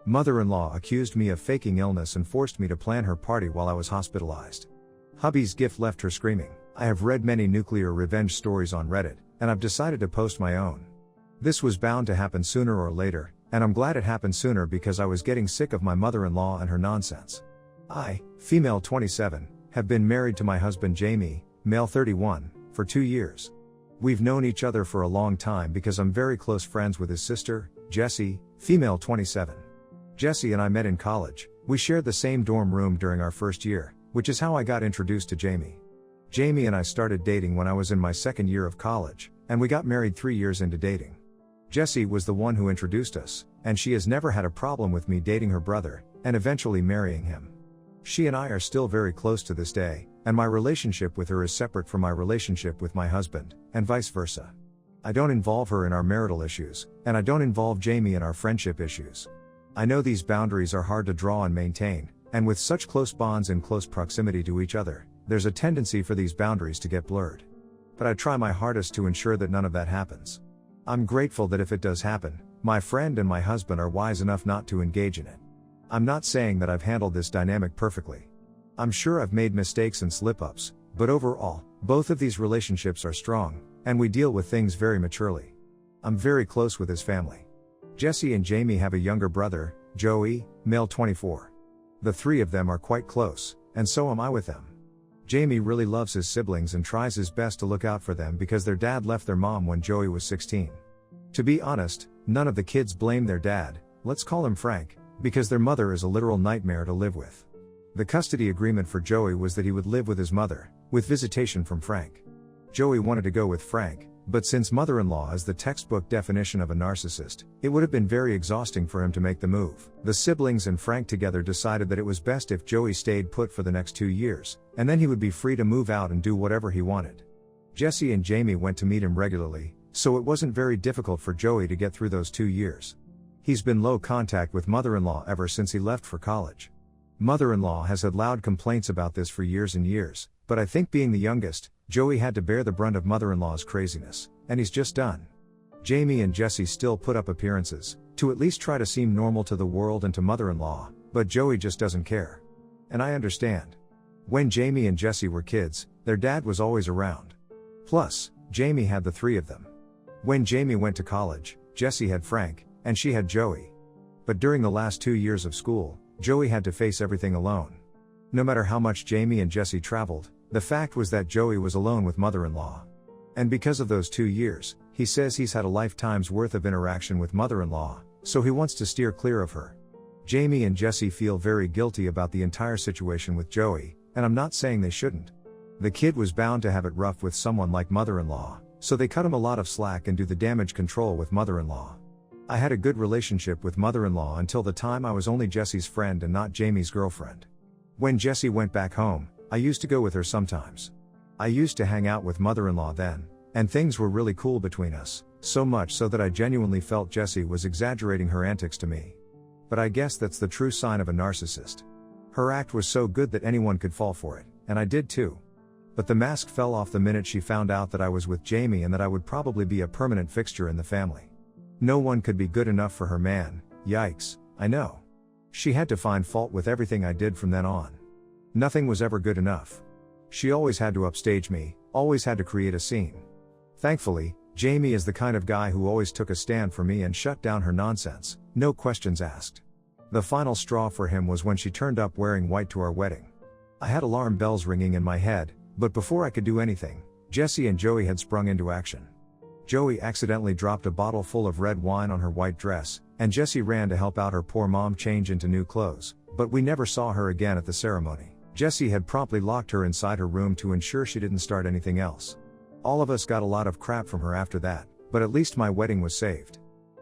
Mother-in-law accused me of faking illness and forced me to plan her party while I was hospitalized. Hubby's gift left her screaming. I have read many nuclear revenge stories on Reddit, and I've decided to post my own. This was bound to happen sooner or later, and I'm glad it happened sooner because I was getting sick of my mother-in-law and her nonsense. I, female 27, have been married to my husband Jamie, male 31, for 2 years. We've known each other for a long time because I'm very close friends with his sister, Jessie, female 27. Jessie and I met in college. We shared the same dorm room during our first year, which is how I got introduced to Jamie. Jamie and I started dating when I was in my second year of college, and we got married 3 years into dating. Jessie was the one who introduced us, and she has never had a problem with me dating her brother, and eventually marrying him. She and I are still very close to this day, and my relationship with her is separate from my relationship with my husband, and vice versa. I don't involve her in our marital issues, and I don't involve Jamie in our friendship issues. I know these boundaries are hard to draw and maintain, and with such close bonds in close proximity to each other, there's a tendency for these boundaries to get blurred. But I try my hardest to ensure that none of that happens. I'm grateful that if it does happen, my friend and my husband are wise enough not to engage in it. I'm not saying that I've handled this dynamic perfectly. I'm sure I've made mistakes and slip-ups, but overall, both of these relationships are strong, and we deal with things very maturely. I'm very close with his family. Jessie and Jamie have a younger brother, Joey, male 24. The three of them are quite close, and so am I with them. Jamie really loves his siblings and tries his best to look out for them because their dad left their mom when Joey was 16. To be honest, none of the kids blame their dad, let's call him Frank, because their mother is a literal nightmare to live with. The custody agreement for Joey was that he would live with his mother, with visitation from Frank. Joey wanted to go with Frank, but since mother-in-law is the textbook definition of a narcissist, it would have been very exhausting for him to make the move. The siblings and Frank together decided that it was best if Joey stayed put for the next 2 years, and then he would be free to move out and do whatever he wanted. Jessie and Jamie went to meet him regularly, so it wasn't very difficult for Joey to get through those 2 years. He's been low contact with mother-in-law ever since he left for college. Mother-in-law has had loud complaints about this for years and years, but I think being the youngest, Joey had to bear the brunt of mother-in-law's craziness, and he's just done. Jamie and Jessie still put up appearances, to at least try to seem normal to the world and to mother-in-law, but Joey just doesn't care. And I understand. When Jamie and Jessie were kids, their dad was always around. Plus, Jamie had the three of them. When Jamie went to college, Jessie had Frank, and she had Joey. But during the last 2 years of school, Joey had to face everything alone. No matter how much Jamie and Jessie traveled, the fact was that Joey was alone with mother-in-law. And because of those 2 years, he says he's had a lifetime's worth of interaction with mother-in-law, so he wants to steer clear of her. Jamie and Jessie feel very guilty about the entire situation with Joey, and I'm not saying they shouldn't. The kid was bound to have it rough with someone like mother-in-law, so they cut him a lot of slack and do the damage control with mother-in-law. I had a good relationship with mother-in-law until the time I was only Jessie's friend and not Jamie's girlfriend. When Jessie went back home, I used to go with her sometimes. I used to hang out with mother-in-law then, and things were really cool between us, so much so that I genuinely felt Jessie was exaggerating her antics to me. But I guess that's the true sign of a narcissist. Her act was so good that anyone could fall for it, and I did too. But the mask fell off the minute she found out that I was with Jamie and that I would probably be a permanent fixture in the family. No one could be good enough for her man, yikes, I know. She had to find fault with everything I did from then on. Nothing was ever good enough. She always had to upstage me, always had to create a scene. Thankfully, Jamie is the kind of guy who always took a stand for me and shut down her nonsense, no questions asked. The final straw for him was when she turned up wearing white to our wedding. I had alarm bells ringing in my head, but before I could do anything, Jessie and Joey had sprung into action. Joey accidentally dropped a bottle full of red wine on her white dress, and Jessie ran to help out her poor mom change into new clothes, but we never saw her again at the ceremony. Jessie had promptly locked her inside her room to ensure she didn't start anything else. All of us got a lot of crap from her after that, but at least my wedding was saved.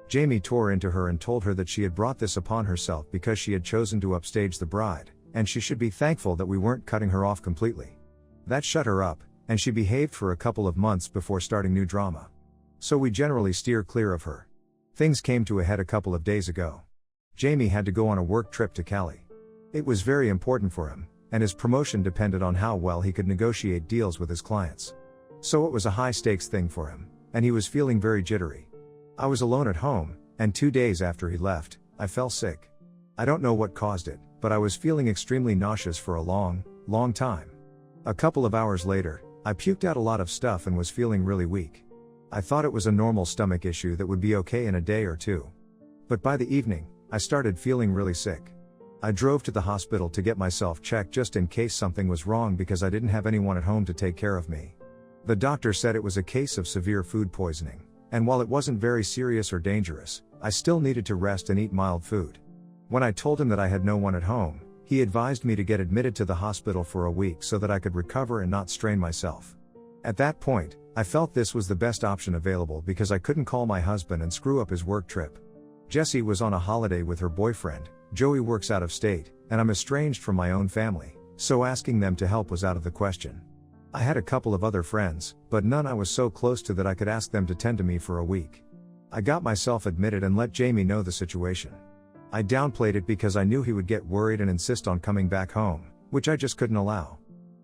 Jamie tore into her and told her that she had brought this upon herself because she had chosen to upstage the bride, and she should be thankful that we weren't cutting her off completely. That shut her up, and she behaved for a couple of months before starting new drama. So we generally steer clear of her. Things came to a head a couple of days ago. Jamie had to go on a work trip to Cali. It was very important for him, and his promotion depended on how well he could negotiate deals with his clients. So it was a high-stakes thing for him, and he was feeling very jittery. I was alone at home, and 2 days after he left, I fell sick. I don't know what caused it, but I was feeling extremely nauseous for a long time. A couple of hours later, I puked out a lot of stuff and was feeling really weak. I thought it was a normal stomach issue that would be okay in a day or two. But by the evening, I started feeling really sick. I drove to the hospital to get myself checked just in case something was wrong because I didn't have anyone at home to take care of me. The doctor said it was a case of severe food poisoning, and while it wasn't very serious or dangerous, I still needed to rest and eat mild food. When I told him that I had no one at home, he advised me to get admitted to the hospital for a week so that I could recover and not strain myself. At that point, I felt this was the best option available because I couldn't call my husband and screw up his work trip. Jessie was on a holiday with her boyfriend, Joey works out of state, and I'm estranged from my own family, so asking them to help was out of the question. I had a couple of other friends, but none I was so close to that I could ask them to tend to me for a week. I got myself admitted and let Jamie know the situation. I downplayed it because I knew he would get worried and insist on coming back home, which I just couldn't allow.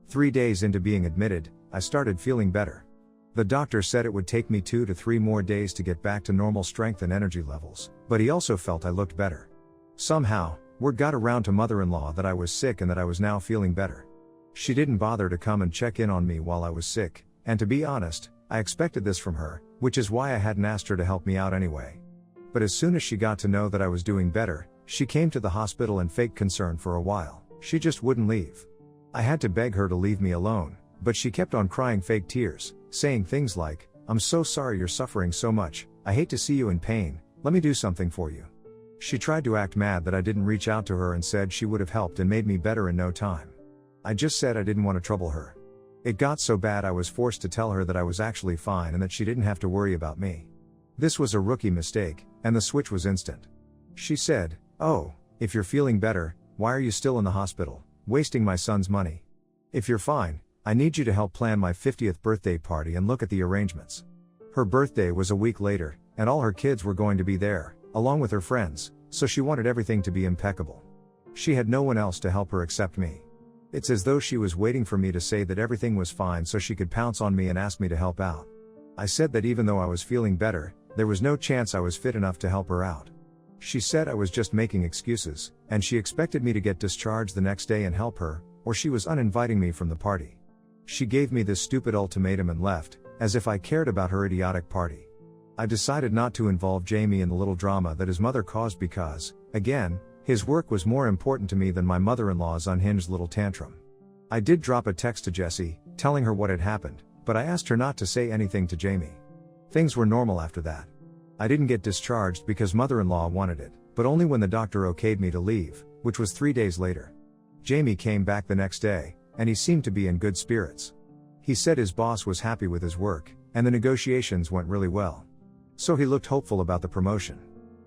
3 days into being admitted, I started feeling better. The doctor said it would take me 2 to 3 more days to get back to normal strength and energy levels, but he also felt I looked better. Somehow, word got around to mother-in-law that I was sick and that I was now feeling better. She didn't bother to come and check in on me while I was sick, and to be honest, I expected this from her, which is why I hadn't asked her to help me out anyway. But as soon as she got to know that I was doing better, she came to the hospital and faked concern for a while. She just wouldn't leave. I had to beg her to leave me alone, but she kept on crying fake tears, saying things like, "I'm so sorry you're suffering so much, I hate to see you in pain, let me do something for you." She tried to act mad that I didn't reach out to her and said she would have helped and made me better in no time. I just said I didn't want to trouble her. It got so bad I was forced to tell her that I was actually fine and that she didn't have to worry about me. This was a rookie mistake, and the switch was instant. She said, "Oh, if you're feeling better, why are you still in the hospital, wasting my son's money? If you're fine, I need you to help plan my 50th birthday party and look at the arrangements." Her birthday was a week later, and all her kids were going to be there, along with her friends, so she wanted everything to be impeccable. She had no one else to help her except me. It's as though she was waiting for me to say that everything was fine so she could pounce on me and ask me to help out. I said that even though I was feeling better, there was no chance I was fit enough to help her out. She said I was just making excuses, and she expected me to get discharged the next day and help her, or she was uninviting me from the party. She gave me this stupid ultimatum and left, as if I cared about her idiotic party. I decided not to involve Jamie in the little drama that his mother caused because, again, his work was more important to me than my mother-in-law's unhinged little tantrum. I did drop a text to Jessie, telling her what had happened, but I asked her not to say anything to Jamie. Things were normal after that. I didn't get discharged because mother-in-law wanted it, but only when the doctor okayed me to leave, which was 3 days later. Jamie came back the next day, and he seemed to be in good spirits. He said his boss was happy with his work, and the negotiations went really well. So he looked hopeful about the promotion.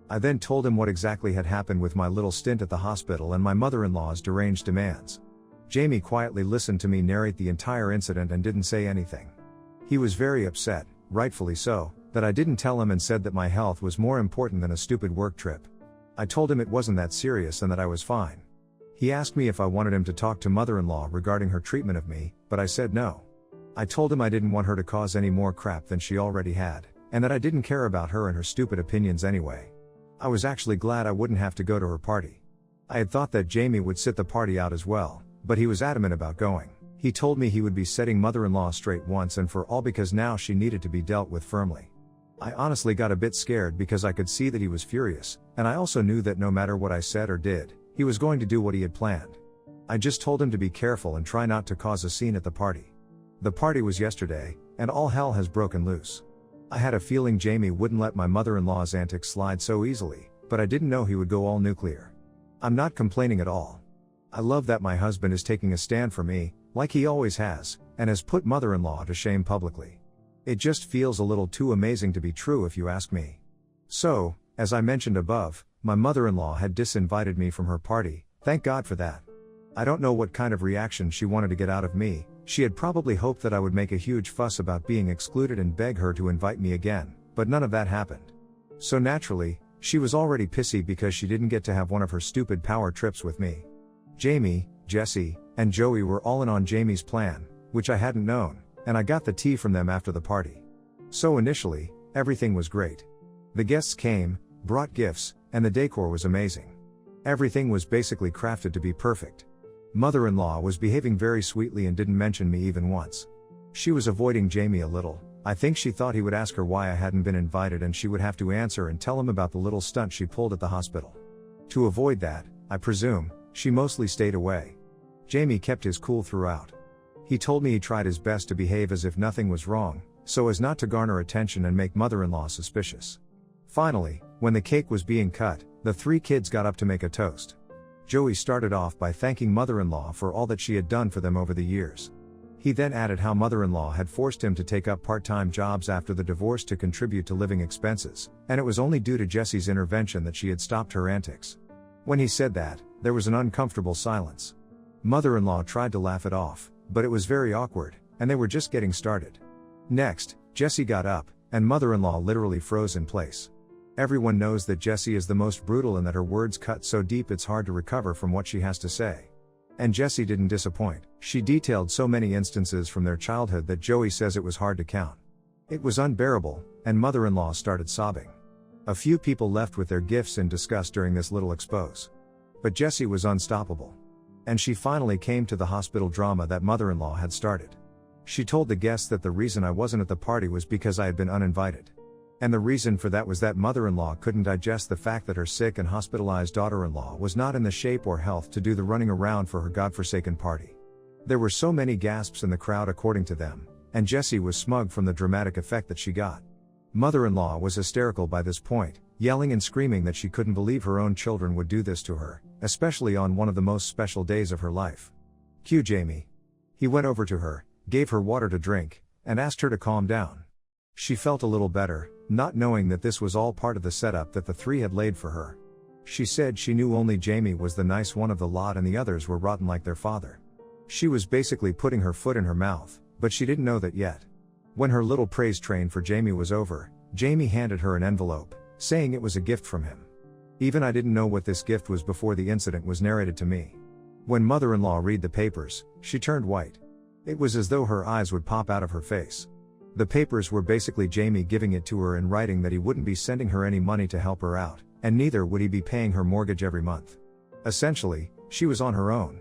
I then told him what exactly had happened with my little stint at the hospital and my mother-in-law's deranged demands. Jamie quietly listened to me narrate the entire incident and didn't say anything. He was very upset, rightfully so, that I didn't tell him and said that my health was more important than a stupid work trip. I told him it wasn't that serious and that I was fine. He asked me if I wanted him to talk to mother-in-law regarding her treatment of me, but I said no. I told him I didn't want her to cause any more crap than she already had, and that I didn't care about her and her stupid opinions anyway. I was actually glad I wouldn't have to go to her party. I had thought that Jamie would sit the party out as well, but he was adamant about going. He told me he would be setting mother-in-law straight once and for all because now she needed to be dealt with firmly. I honestly got a bit scared because I could see that he was furious, and I also knew that no matter what I said or did, he was going to do what he had planned. I just told him to be careful and try not to cause a scene at the party. The party was yesterday, and all hell has broken loose. I had a feeling Jamie wouldn't let my mother-in-law's antics slide so easily, but I didn't know he would go all nuclear. I'm not complaining at all. I love that my husband is taking a stand for me, like he always has, and has put mother-in-law to shame publicly. It just feels a little too amazing to be true if you ask me. So, as I mentioned above, my mother-in-law had disinvited me from her party, thank God for that. I don't know what kind of reaction she wanted to get out of me. She had probably hoped that I would make a huge fuss about being excluded and beg her to invite me again, but none of that happened. So naturally, she was already pissy because she didn't get to have one of her stupid power trips with me. Jamie, Jessie, and Joey were all in on Jamie's plan, which I hadn't known, and I got the tea from them after the party. So initially, everything was great. The guests came, brought gifts, and the decor was amazing. Everything was basically crafted to be perfect. Mother-in-law was behaving very sweetly and didn't mention me even once. She was avoiding Jamie a little. I think she thought he would ask her why I hadn't been invited and she would have to answer and tell him about the little stunt she pulled at the hospital. To avoid that, I presume, she mostly stayed away. Jamie kept his cool throughout. He told me he tried his best to behave as if nothing was wrong, so as not to garner attention and make mother-in-law suspicious. Finally, when the cake was being cut, the 3 kids got up to make a toast. Joey started off by thanking mother-in-law for all that she had done for them over the years. He then added how mother-in-law had forced him to take up part-time jobs after the divorce to contribute to living expenses, and it was only due to Jesse's intervention that she had stopped her antics. When he said that, there was an uncomfortable silence. Mother-in-law tried to laugh it off, but it was very awkward, and they were just getting started. Next, Jesse got up, and mother-in-law literally froze in place. Everyone knows that Jessie is the most brutal and that her words cut so deep it's hard to recover from what she has to say. And Jessie didn't disappoint. She detailed so many instances from their childhood that Joey says it was hard to count. It was unbearable, and mother-in-law started sobbing. A few people left with their gifts in disgust during this little expose. But Jessie was unstoppable. And she finally came to the hospital drama that mother-in-law had started. She told the guests that the reason I wasn't at the party was because I had been uninvited. And the reason for that was that mother-in-law couldn't digest the fact that her sick and hospitalized daughter-in-law was not in the shape or health to do the running around for her godforsaken party. There were so many gasps in the crowd according to them, and Jessie was smug from the dramatic effect that she got. Mother-in-law was hysterical by this point, yelling and screaming that she couldn't believe her own children would do this to her, especially on one of the most special days of her life. Cue Jamie. He went over to her, gave her water to drink, and asked her to calm down. She felt a little better, not knowing that this was all part of the setup that the 3 had laid for her. She said she knew only Jamie was the nice one of the lot and the others were rotten like their father. She was basically putting her foot in her mouth, but she didn't know that yet. When her little praise train for Jamie was over, Jamie handed her an envelope, saying it was a gift from him. Even I didn't know what this gift was before the incident was narrated to me. When mother-in-law read the papers, she turned white. It was as though her eyes would pop out of her face. The papers were basically Jamie giving it to her in writing that he wouldn't be sending her any money to help her out, and neither would he be paying her mortgage every month. Essentially, she was on her own.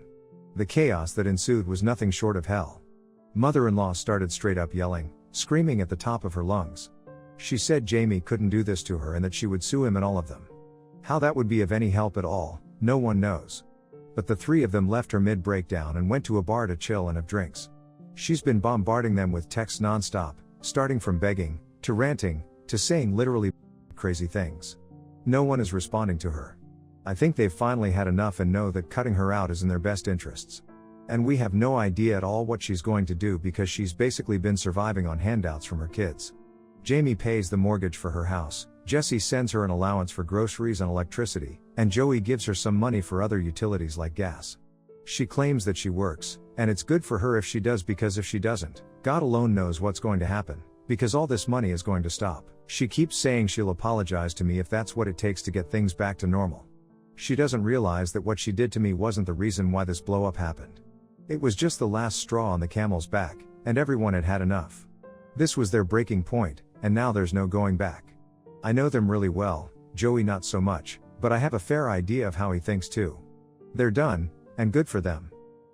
The chaos that ensued was nothing short of hell. Mother-in-law started straight up yelling, screaming at the top of her lungs. She said Jamie couldn't do this to her and that she would sue him and all of them. How that would be of any help at all, no one knows. But the 3 of them left her mid-breakdown and went to a bar to chill and have drinks. She's been bombarding them with texts non-stop, starting from begging, to ranting, to saying literally crazy things. No one is responding to her. I think they've finally had enough and know that cutting her out is in their best interests. And we have no idea at all what she's going to do because she's basically been surviving on handouts from her kids. Jamie pays the mortgage for her house, Jessie sends her an allowance for groceries and electricity, and Joey gives her some money for other utilities like gas. She claims that she works, and it's good for her if she does because if she doesn't, God alone knows what's going to happen, because all this money is going to stop. She keeps saying she'll apologize to me if that's what it takes to get things back to normal. She doesn't realize that what she did to me wasn't the reason why this blow-up happened. It was just the last straw on the camel's back, and everyone had had enough. This was their breaking point, and now there's no going back. I know them really well, Joey not so much, but I have a fair idea of how he thinks too. They're done, and good for them.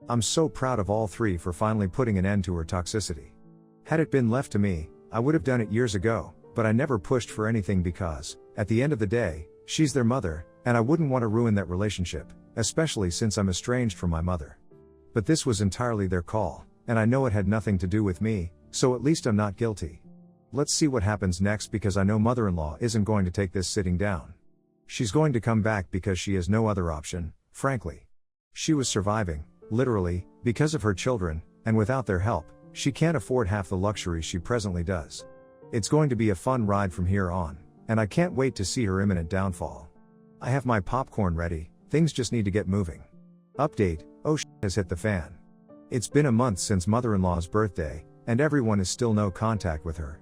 I'm so proud of all 3 for finally putting an end to her toxicity. Had it been left to me, I would have done it years ago, but I never pushed for anything because, at the end of the day, she's their mother, and I wouldn't want to ruin that relationship, especially since I'm estranged from my mother. But this was entirely their call, and I know it had nothing to do with me, so at least I'm not guilty. Let's see what happens next because I know mother-in-law isn't going to take this sitting down. She's going to come back because she has no other option, frankly. She was surviving, literally, because of her children, and without their help, she can't afford half the luxuries she presently does. It's going to be a fun ride from here on, and I can't wait to see her imminent downfall. I have my popcorn ready, things just need to get moving. Update, shit has hit the fan. It's been a month since mother-in-law's birthday, and everyone is still no contact with her.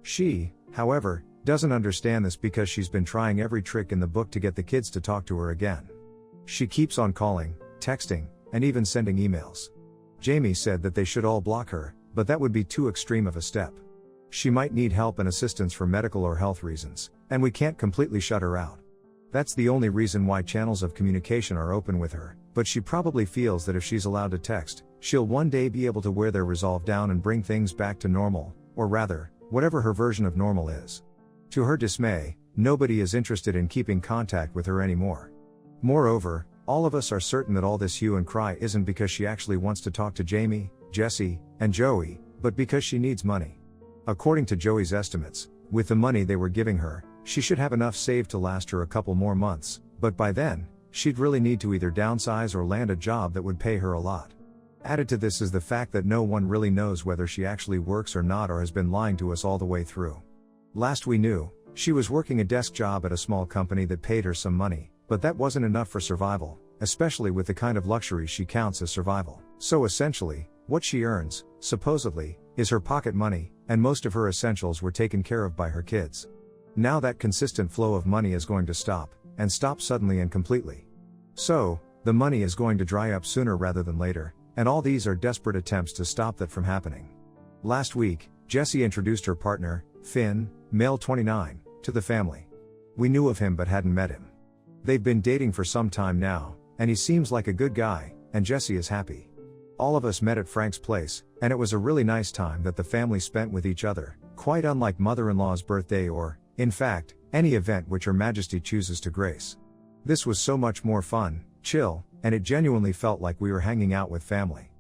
She, however, doesn't understand this because she's been trying every trick in the book to get the kids to talk to her again. She keeps on calling, texting, and even sending emails. Jamie said that they should all block her, but that would be too extreme of a step. She might need help and assistance for medical or health reasons, and we can't completely shut her out. That's the only reason why channels of communication are open with her, but she probably feels that if she's allowed to text, she'll one day be able to wear their resolve down and bring things back to normal, or rather, whatever her version of normal is. To her dismay, nobody is interested in keeping contact with her anymore. Moreover, all of us are certain that all this hue and cry isn't because she actually wants to talk to Jamie, Jesse, and Joey, but because she needs money. According to Joey's estimates, with the money they were giving her, she should have enough saved to last her a couple more months, but by then, she'd really need to either downsize or land a job that would pay her a lot. Added to this is the fact that no one really knows whether she actually works or not or has been lying to us all the way through. Last we knew, she was working a desk job at a small company that paid her some money, but that wasn't enough for survival, especially with the kind of luxuries she counts as survival. So essentially, what she earns, supposedly, is her pocket money, and most of her essentials were taken care of by her kids. Now that consistent flow of money is going to stop, and stop suddenly and completely. So, the money is going to dry up sooner rather than later, and all these are desperate attempts to stop that from happening. Last week, Jessie introduced her partner, Finn, male 29, to the family. We knew of him but hadn't met him. They've been dating for some time now, and he seems like a good guy, and Jessie is happy. All of us met at Frank's place, and it was a really nice time that the family spent with each other, quite unlike mother-in-law's birthday or, in fact, any event which Her Majesty chooses to grace. This was so much more fun, chill, and it genuinely felt like we were hanging out with family.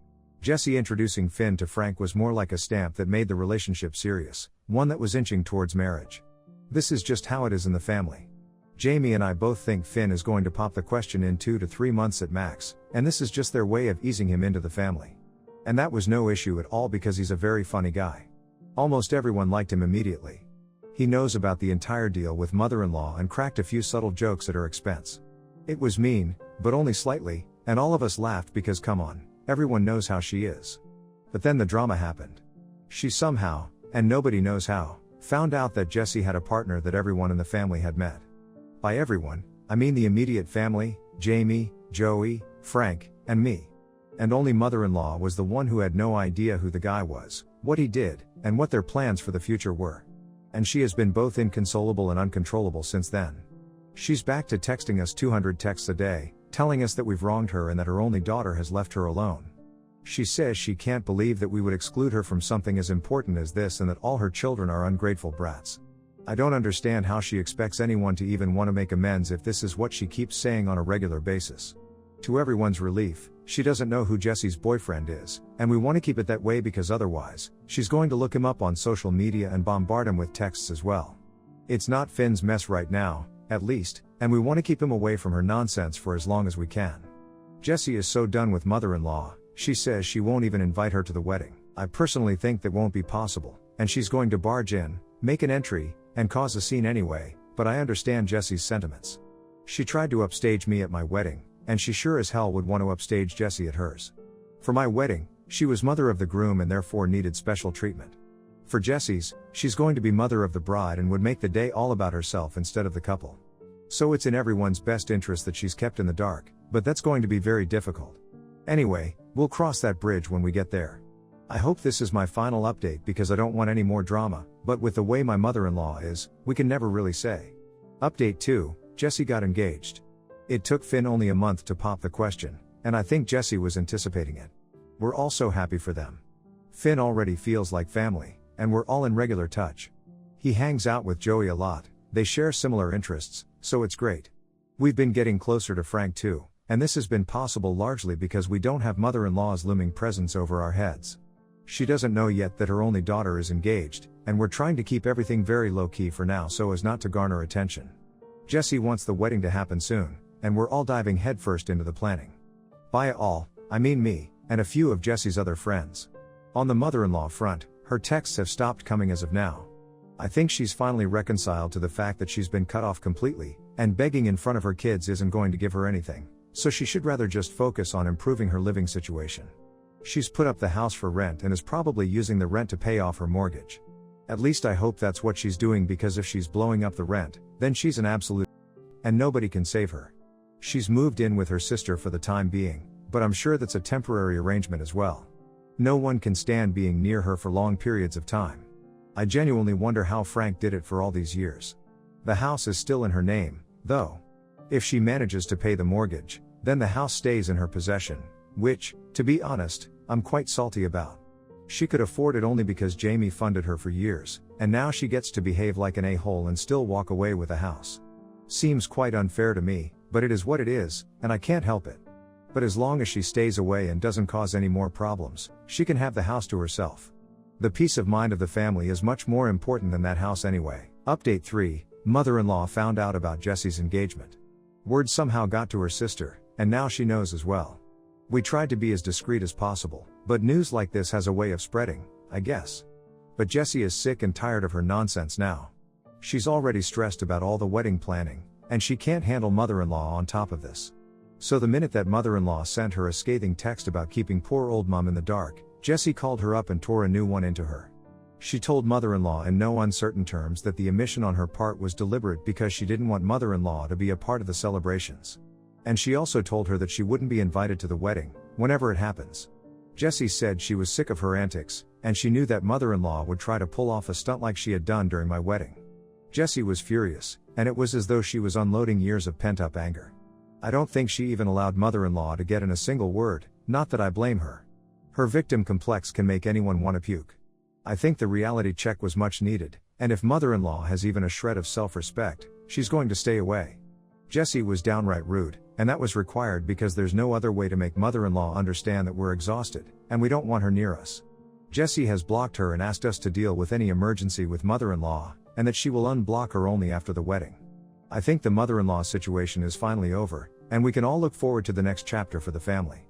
Jessie introducing Finn to Frank was more like a stamp that made the relationship serious, one that was inching towards marriage. This is just how it is in the family. Jamie and I both think Finn is going to pop the question in 2 to 3 months at max, and this is just their way of easing him into the family. And that was no issue at all because he's a very funny guy. Almost everyone liked him immediately. He knows about the entire deal with mother-in-law and cracked a few subtle jokes at her expense. It was mean, but only slightly, and all of us laughed because come on, everyone knows how she is. But then the drama happened. She somehow, and nobody knows how, found out that Jessie had a partner that everyone in the family had met. By everyone, I mean the immediate family, Jamie, Joey, Frank, and me. And only mother-in-law was the one who had no idea who the guy was, what he did, and what their plans for the future were. And she has been both inconsolable and uncontrollable since then. She's back to texting us 200 texts a day, telling us that we've wronged her and that her only daughter has left her alone. She says she can't believe that we would exclude her from something as important as this and that all her children are ungrateful brats. I don't understand how she expects anyone to even want to make amends if this is what she keeps saying on a regular basis. To everyone's relief, she doesn't know who Jessie's boyfriend is, and we want to keep it that way because otherwise, she's going to look him up on social media and bombard him with texts as well. It's not Finn's mess right now, at least, and we want to keep him away from her nonsense for as long as we can. Jessie is so done with mother-in-law, she says she won't even invite her to the wedding. I personally think that won't be possible, and she's going to barge in, make an entry, and cause a scene anyway, but I understand Jessie's sentiments. She tried to upstage me at my wedding, and she sure as hell would want to upstage Jessie at hers. For my wedding, she was mother of the groom and therefore needed special treatment. For Jessie's, she's going to be mother of the bride and would make the day all about herself instead of the couple. So it's in everyone's best interest that she's kept in the dark, but that's going to be very difficult. Anyway, we'll cross that bridge when we get there. I hope this is my final update because I don't want any more drama, but with the way my mother-in-law is, we can never really say. Update 2, Jessie got engaged. It took Finn only a month to pop the question, and I think Jessie was anticipating it. We're all so happy for them. Finn already feels like family, and we're all in regular touch. He hangs out with Joey a lot, they share similar interests, so it's great. We've been getting closer to Frank too, and this has been possible largely because we don't have mother-in-law's looming presence over our heads. She doesn't know yet that her only daughter is engaged, and we're trying to keep everything very low-key for now so as not to garner attention. Jessie wants the wedding to happen soon, and we're all diving headfirst into the planning. By all, I mean me, and a few of Jessie's other friends. On the mother-in-law front, her texts have stopped coming as of now. I think she's finally reconciled to the fact that she's been cut off completely, and begging in front of her kids isn't going to give her anything, so she should rather just focus on improving her living situation. She's put up the house for rent and is probably using the rent to pay off her mortgage. At least I hope that's what she's doing because if she's blowing up the rent, then she's an absolute and nobody can save her. She's moved in with her sister for the time being, but I'm sure that's a temporary arrangement as well. No one can stand being near her for long periods of time. I genuinely wonder how Frank did it for all these years. The house is still in her name, though. If she manages to pay the mortgage, then the house stays in her possession, which, to be honest, I'm quite salty about. She could afford it only because Jamie funded her for years, and now she gets to behave like an a-hole and still walk away with the house. Seems quite unfair to me, but it is what it is, and I can't help it. But as long as she stays away and doesn't cause any more problems, she can have the house to herself. The peace of mind of the family is much more important than that house anyway. Update 3, mother-in-law found out about Jesse's engagement. Word somehow got to her sister, and now she knows as well. We tried to be as discreet as possible, but news like this has a way of spreading, I guess. But Jessie is sick and tired of her nonsense now. She's already stressed about all the wedding planning, and she can't handle mother-in-law on top of this. So the minute that mother-in-law sent her a scathing text about keeping poor old mom in the dark, Jessie called her up and tore a new one into her. She told mother-in-law in no uncertain terms that the omission on her part was deliberate because she didn't want mother-in-law to be a part of the celebrations. And she also told her that she wouldn't be invited to the wedding, whenever it happens. Jessie said she was sick of her antics, and she knew that mother-in-law would try to pull off a stunt like she had done during my wedding. Jessie was furious, and it was as though she was unloading years of pent-up anger. I don't think she even allowed mother-in-law to get in a single word, not that I blame her. Her victim complex can make anyone want to puke. I think the reality check was much needed, and if mother-in-law has even a shred of self-respect, she's going to stay away. Jessie was downright rude, and that was required because there's no other way to make mother-in-law understand that we're exhausted, and we don't want her near us. Jessie has blocked her and asked us to deal with any emergency with mother-in-law, and that she will unblock her only after the wedding. I think the mother-in-law situation is finally over, and we can all look forward to the next chapter for the family.